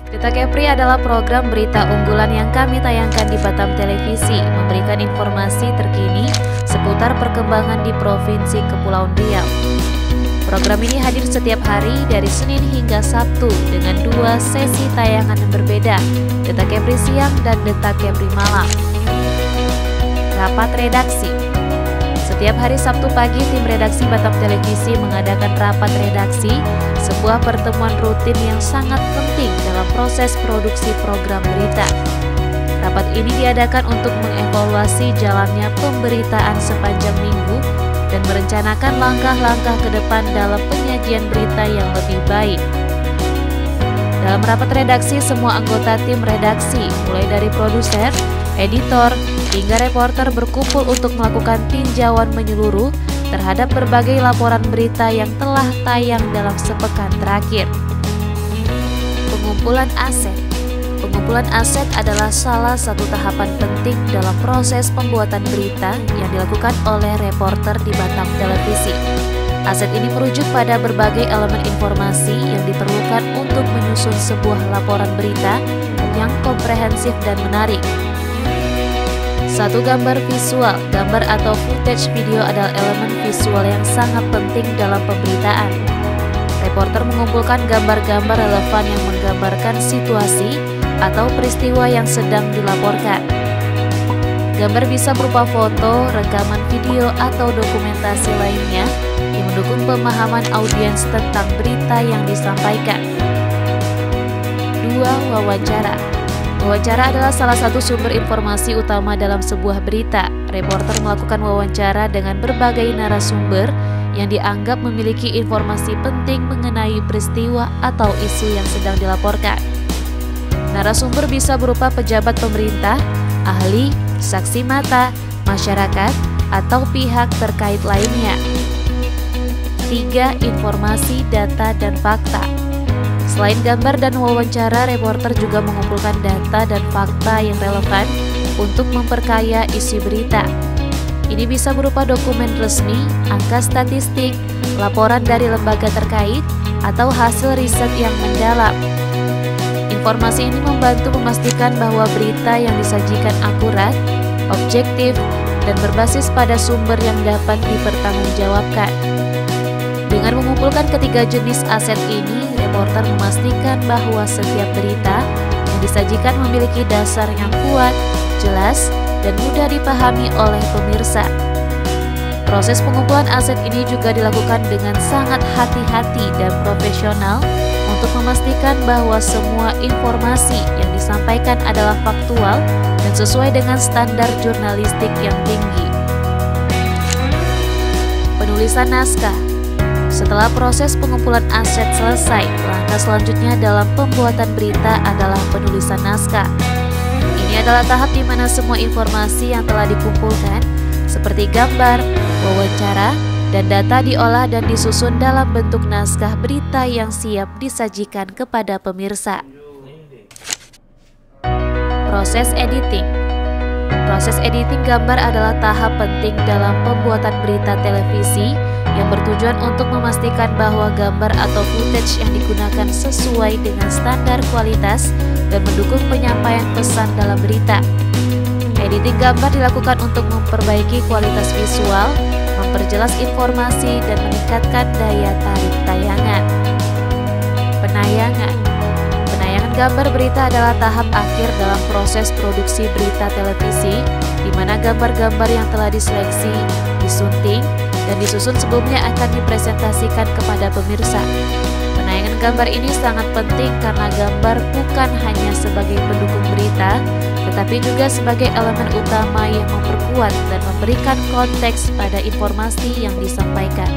Berita Kepri adalah program berita unggulan yang kami tayangkan di Batam Televisi, memberikan informasi terkini seputar perkembangan di Provinsi Kepulauan Riau. Program ini hadir setiap hari dari Senin hingga Sabtu dengan 2 sesi tayangan yang berbeda, Berita Kepri siang dan Berita Kepri malam. Rapat redaksi. Setiap hari Sabtu pagi, tim redaksi Batam Televisi mengadakan rapat redaksi, sebuah pertemuan rutin yang sangat penting dalam proses produksi program berita. Rapat ini diadakan untuk mengevaluasi jalannya pemberitaan sepanjang minggu dan merencanakan langkah-langkah ke depan dalam penyajian berita yang lebih baik. Dalam rapat redaksi, semua anggota tim redaksi, mulai dari produser, editor, hingga reporter berkumpul untuk melakukan tinjauan menyeluruh terhadap berbagai laporan berita yang telah tayang dalam sepekan terakhir. Pengumpulan aset. Pengumpulan aset adalah salah satu tahapan penting dalam proses pembuatan berita yang dilakukan oleh reporter di Batam Televisi. Aset ini merujuk pada berbagai elemen informasi yang diperlukan untuk menyusun sebuah laporan berita yang komprehensif dan menarik. 1. Gambar visual. Gambar atau footage video adalah elemen visual yang sangat penting dalam pemberitaan. Reporter mengumpulkan gambar-gambar relevan yang menggambarkan situasi atau peristiwa yang sedang dilaporkan. Gambar bisa berupa foto, rekaman video, atau dokumentasi lainnya yang mendukung pemahaman audiens tentang berita yang disampaikan. 2. Wawancara. Wawancara adalah salah satu sumber informasi utama dalam sebuah berita. Reporter melakukan wawancara dengan berbagai narasumber yang dianggap memiliki informasi penting mengenai peristiwa atau isu yang sedang dilaporkan. Narasumber bisa berupa pejabat pemerintah, ahli, saksi mata, masyarakat, atau pihak terkait lainnya. 3. Informasi, data, dan fakta. Selain gambar dan wawancara, reporter juga mengumpulkan data dan fakta yang relevan untuk memperkaya isi berita. Ini bisa berupa dokumen resmi, angka statistik, laporan dari lembaga terkait, atau hasil riset yang mendalam. Informasi ini membantu memastikan bahwa berita yang disajikan akurat, objektif, dan berbasis pada sumber yang dapat dipertanggungjawabkan. Dengan mengumpulkan ketiga jenis aset ini, reporter memastikan bahwa setiap berita yang disajikan memiliki dasar yang kuat, jelas, dan mudah dipahami oleh pemirsa. Proses pengumpulan aset ini juga dilakukan dengan sangat hati-hati dan profesional untuk memastikan bahwa semua informasi yang disampaikan adalah faktual dan sesuai dengan standar jurnalistik yang tinggi. Penulisan naskah. Setelah proses pengumpulan aset selesai, langkah selanjutnya dalam pembuatan berita adalah penulisan naskah. Ini adalah tahap di mana semua informasi yang telah dikumpulkan, seperti gambar, wawancara, dan data diolah dan disusun dalam bentuk naskah berita yang siap disajikan kepada pemirsa. Proses editing. Proses editing gambar adalah tahap penting dalam pembuatan berita televisi yang bertujuan untuk memastikan bahwa gambar atau footage yang digunakan sesuai dengan standar kualitas dan mendukung penyampaian pesan dalam berita. Editing gambar dilakukan untuk memperbaiki kualitas visual, memperjelas informasi, dan meningkatkan daya tarik tayangan. Penayangan. Penayangan gambar berita adalah tahap akhir dalam proses produksi berita televisi, di mana gambar-gambar yang telah diseleksi, disunting, dan disusun sebelumnya akan dipresentasikan kepada pemirsa. Penayangan gambar ini sangat penting karena gambar bukan hanya sebagai pendukung berita, tetapi juga sebagai elemen utama yang memperkuat dan memberikan konteks pada informasi yang disampaikan.